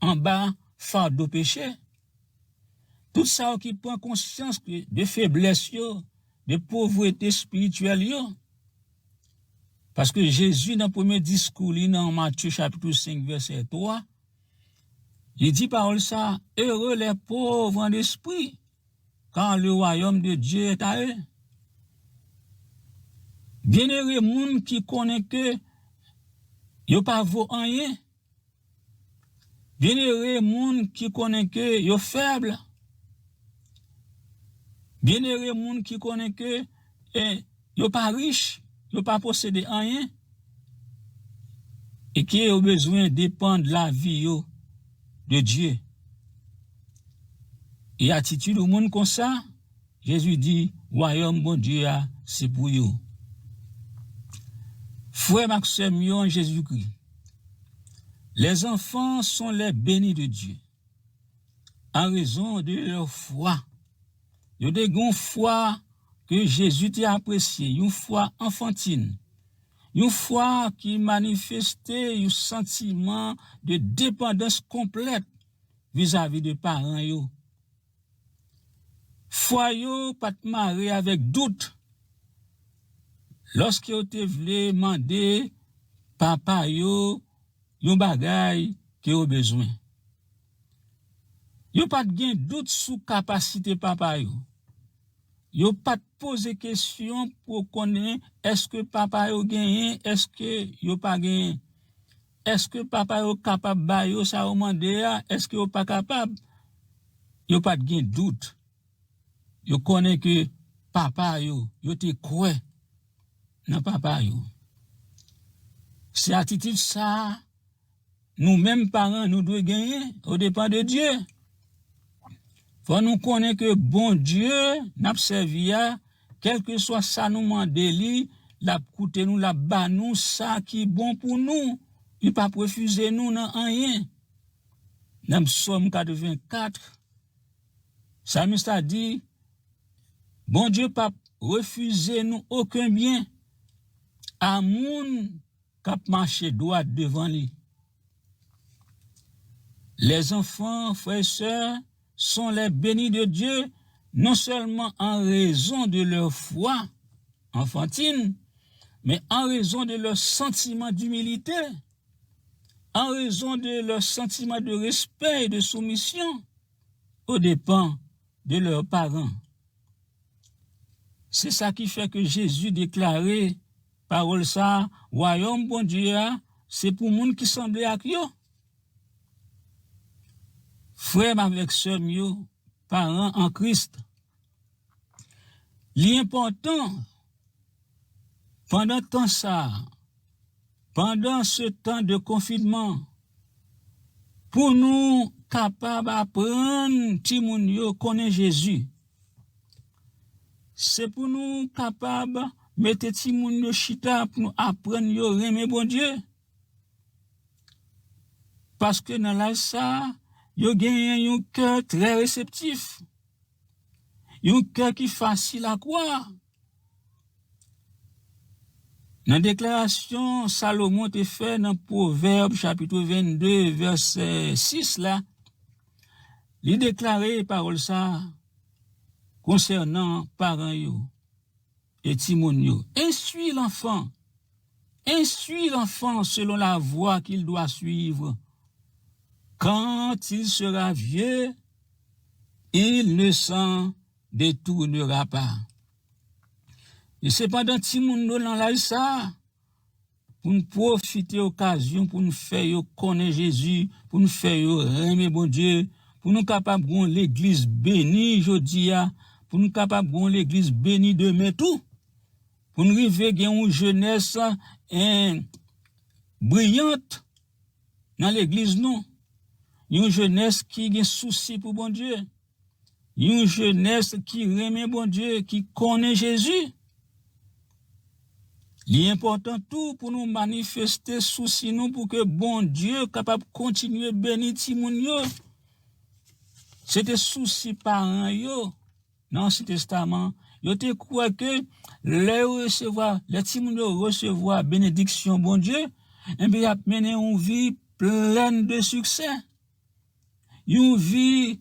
F: en bas fardeau péché. Tout ça qui prend conscience de faiblesse, de pauvreté spirituelle. Parce que Jésus, dans le premier discours, dans Matthieu chapitre 5, verset 3, il dit parole ça, heureux les pauvres en esprit, car le royaume de Dieu est à eux. Bienheureux moun qui connaît que yo pas vaut rien. Bienheureux moun qui connaît que yo faible. Bienheureux moun qui connaît que yo pas riche, yo pas posséder rien et qui a besoin dépendre de la vie de Dieu. Et attitude au monde comme ça, Jésus dit royaume bon Dieu c'est pour yo. Frère Maxime en Jésus-Christ, les enfants sont les bénis de Dieu en raison de leur foi. Il y a des gon foi que Jésus t'a apprécié, une foi enfantine, une foi qui manifestait un sentiment de dépendance complète vis-à-vis de parents yo. Foi yo pas te marrer avec doute. Lorsque vous te voulez demander papa yo yon bagay que vous besoin. Yo pas de gain doute sous capacité papa yo. Yo pas de poser question pour connaître est-ce que papa yo gagne, est-ce que yo pas gagne. Est-ce que papa yo capable ba yo ça ou mandé, est-ce que yo pas capable. Yo pas de gain doute. Yo connaît que papa yo te croit dans papa yo. C'est attitude ça nous-mêmes parents nous devons gagner au dépend de Dieu. Faut nous connaître que bon Dieu n'a servi quel que soit ça nous mandé li, la coûter nous la ba nous ça qui bon pour nous, il pas refuser nous dans rien. Dans Psaume 84 Psalmiste a dit bon Dieu pas refuser nous aucun bien à moun k'ap marcher droit devant lui. Les enfants, frères et sœurs, sont les bénis de Dieu, non seulement en raison de leur foi enfantine, mais en raison de leur sentiment d'humilité, en raison de leur sentiment de respect et de soumission aux dépens de leurs parents. C'est ça qui fait que Jésus déclarait, parole ça, royaume bon Dieu, c'est pour moun qui semble à yo. Frère avec sœur yo, parents en Christ. L'important, pendant ce temps de confinement, pour nous capables d'apprendre ti moun yo connaît Jésus. C'est pour nous capables mettre ti moun yo chita pour nous apprendre yo aimer bon Dieu. Parce que dans la ça, yo gagne un cœur très réceptif. Un cœur qui facile à croire. Dans la déclaration, Salomon te fait dans Proverbe chapitre 22, verset 6 là, il déclaré parole ça concernant parents yo et timon yo. Instruis l'enfant selon la voie qu'il doit suivre. Quand il sera vieux, il ne s'en détournera pas. Et cependant, timon yo dans la ça, pour nous profiter occasion, pour nous faire connaître Jésus, pour nous faire aimer bon Dieu, pour nous capables de l'église bénie aujourd'hui, pour nous capables de l'église bénie demain tout, pour nous arriver à une jeunesse brillante dans l'église non, une jeunesse qui a souci pour bon Dieu, une jeunesse qui aime bon Dieu, qui connaît Jésus. L'important tout pour nous manifester souci nous pour que bon Dieu capable de continuer bénir timoun yo. C'était souci parents yo dans l'Ancien Testament. Yo te croit que les timoun yo recevoir bénédiction bon Dieu, et bien y a mené une vie pleine de succès. Une vie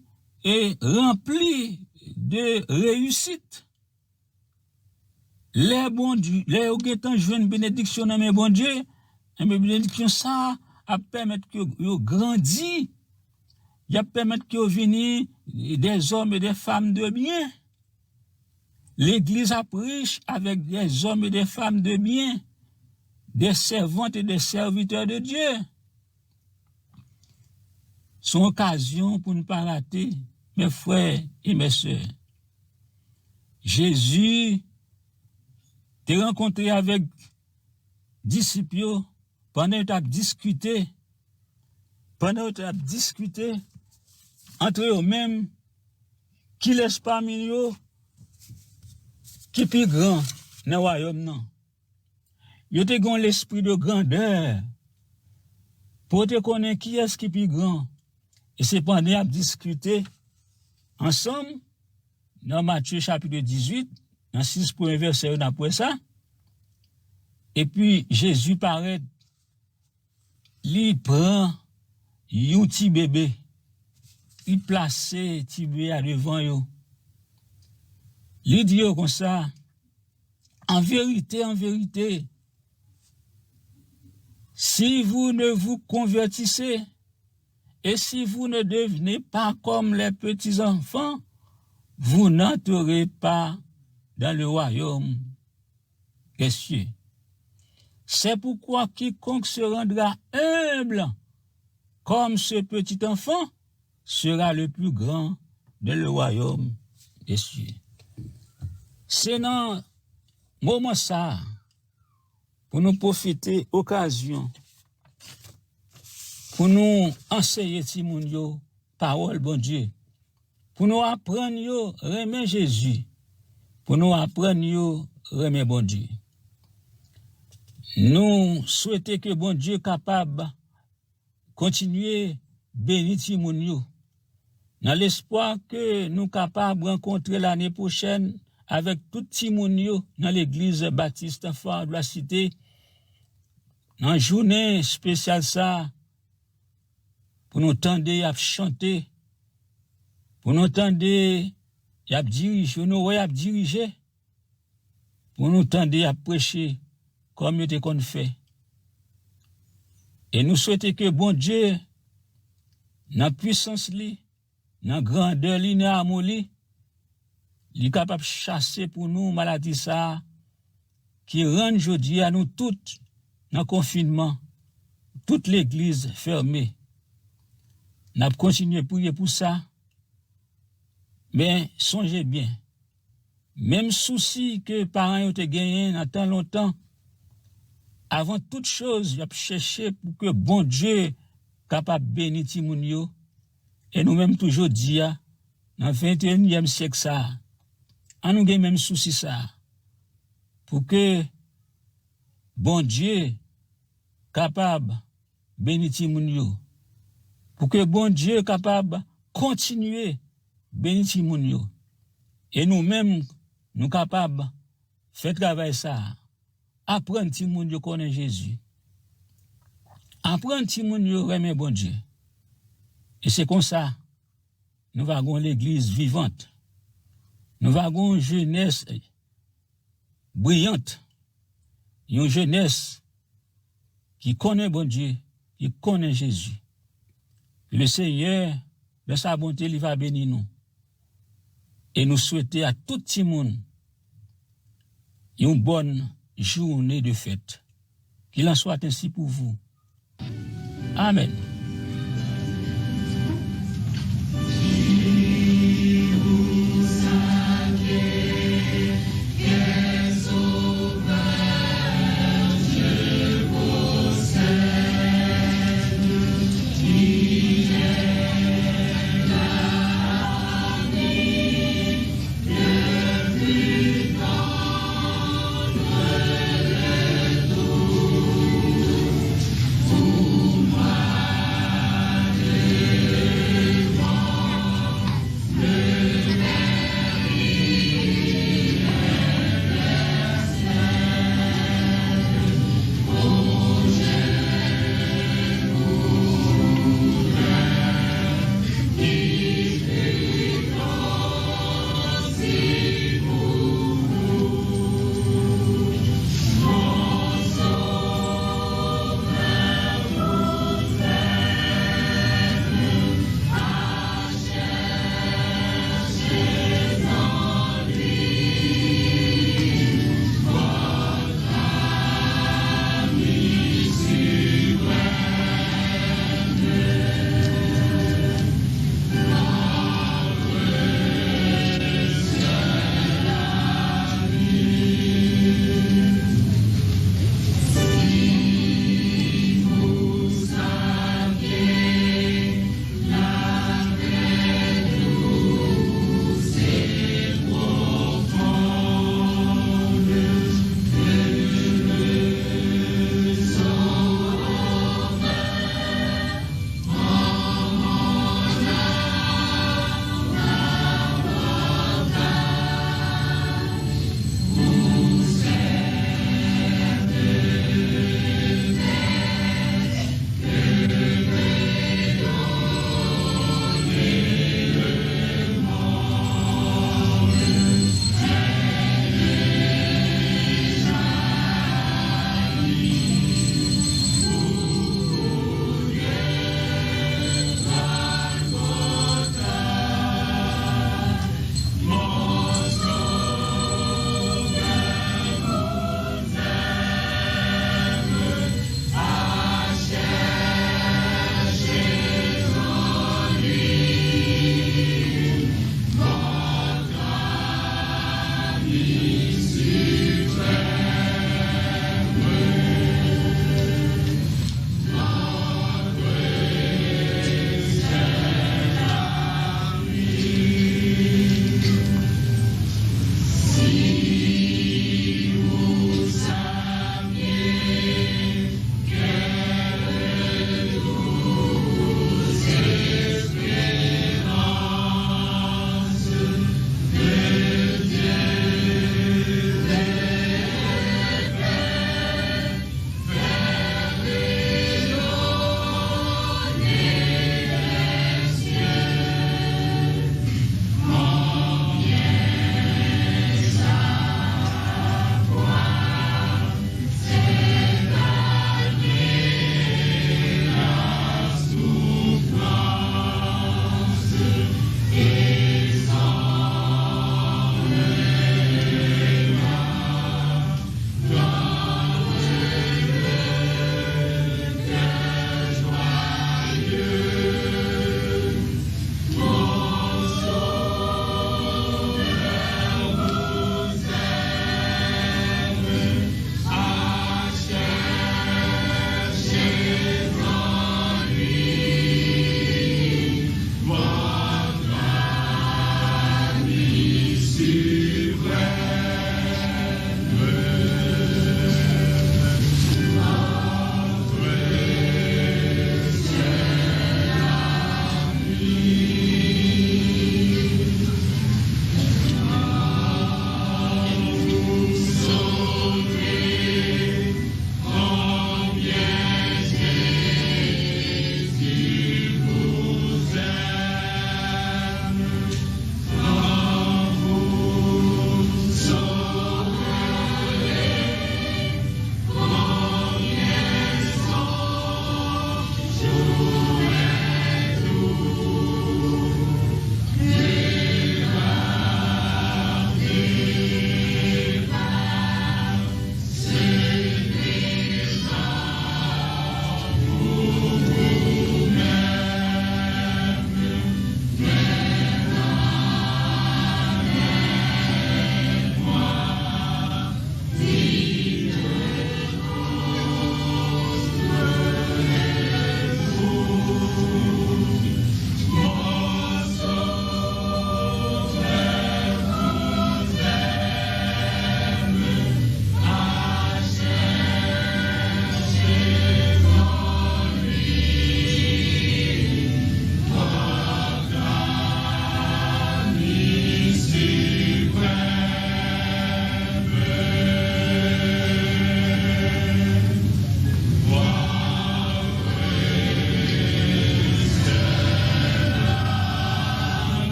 F: remplie de réussite. Les bon Dieu, les ou getan joine bénédiction dans mes bon Dieu, et mes bénédiction ça a permettre que yo grandi, y a permettre que yo vini des hommes et des femmes de bien. L'église a riche avec des hommes et des femmes de bien, des servantes et des serviteurs de Dieu. Son occasion pour ne pas rater, mes frères et mes sœurs. Jésus t'es rencontré avec disciples pendant que tu as discuté entre eux-mêmes qui laisse parmi eux qui plus grand dans le royaume non. Yo te gon l'esprit de grandeur pour te connaître qui est-ce qui plus grand. Et c'est pendant à discuter ensemble dans Matthieu chapitre 18 dans 6 premiers versets après ça. Et puis, Jésus paraît, il prend un petit bébé, il place le petit bébé devant eux. Il dit comme ça, en vérité, si vous ne vous convertissez et si vous ne devenez pas comme les petits enfants, vous n'entrerez pas dans le royaume des cieux. C'est pourquoi quiconque se rendra humble comme ce petit enfant sera le plus grand dans le royaume des cieux. C'est dans moment ça pour nous profiter occasion pour nous enseigner timoun yo parole bon Dieu, pour nous apprendre yo aimer Jésus, pour nous apprendre yo aimer bon Dieu. Nous souhaitons que bon Dieu capable continuer bénir timoun yo dans l'espoir que nous capables de rencontrer l'année prochaine avec tout timoun yo dans l'église baptiste enfant de la cité dans journée spéciale ça pour nous tendre à chanter, pour nous tendre à diriger, pour nous tendre à prêcher comme nous te fait. Et nous souhaitons que bon Dieu, dans puissance li, dans grandeur li, dans amour li, il est capable de chasser pour nous maladie ça qui rend aujourd'hui à nous toutes dans confinement, toute l'église fermée. N'a continué à prier pour ça. Mais songez bien, même souci que parents ont gagné dans tant longtemps, avant toute chose, ils ont cherché pour que bon Dieu capable de bénir timoun yo. Et nous-mêmes toujours dit, dans le 21e siècle ça, on nous gagne même souci ça, pour que bon Dieu capable de bénir timoun yo. Pour que bon Dieu capable continuer bénir timoun yo. Et nous-mêmes, nous capables de faire travail ça. Apprendre si moun yo connaît Jésus. Apprendre si moun yo aime bon Dieu. Et c'est comme ça, nous avons l'église vivante. Nous avons une jeunesse brillante. Une jeunesse qui connaît bon Dieu, qui connaît Jésus. Le Seigneur, de sa bonté, il va bénir nous. Et nous souhaitons à tout le monde une bonne journée de fête. Qu'il en soit ainsi pour vous. Amen.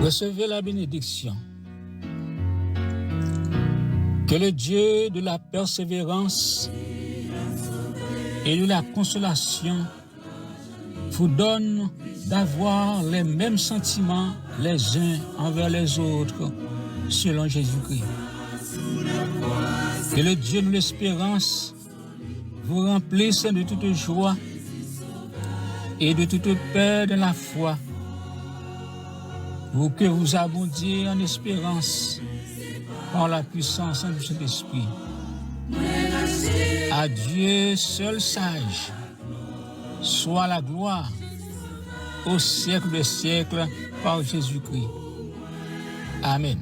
F: Recevez la bénédiction. Que le Dieu de la persévérance et de la consolation vous donne d'avoir les mêmes sentiments les uns envers les autres selon Jésus-Christ. Que le Dieu de l'espérance vous remplisse de toute joie et de toute paix de la foi, pour que vous abondiez en espérance par la puissance du Saint-Esprit. À Dieu seul sage, soit la gloire au siècle des siècles par Jésus-Christ. Amen.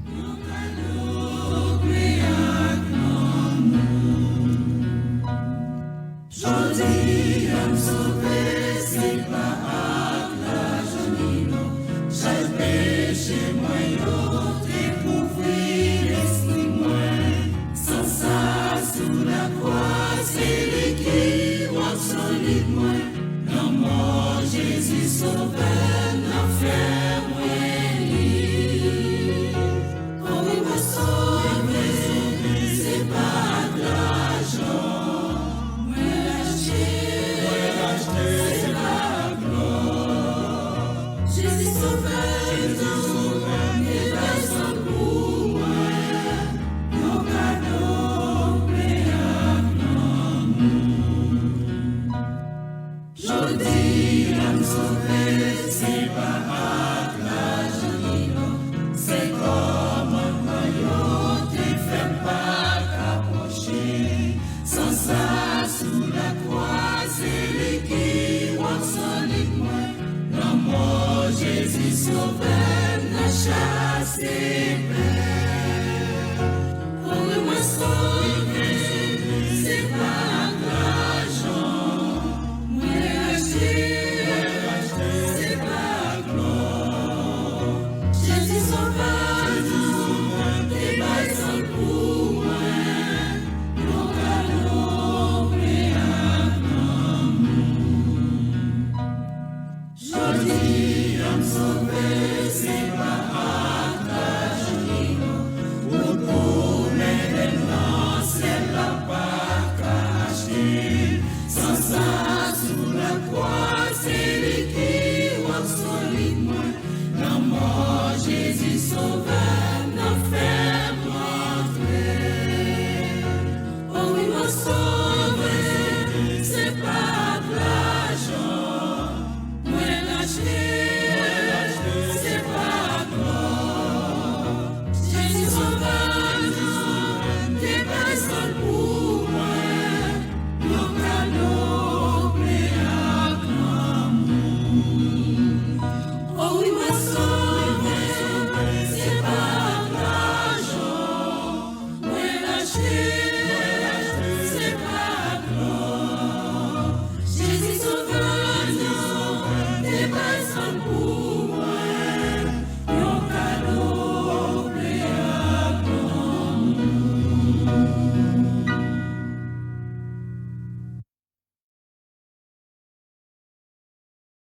G: Jodi, I'm so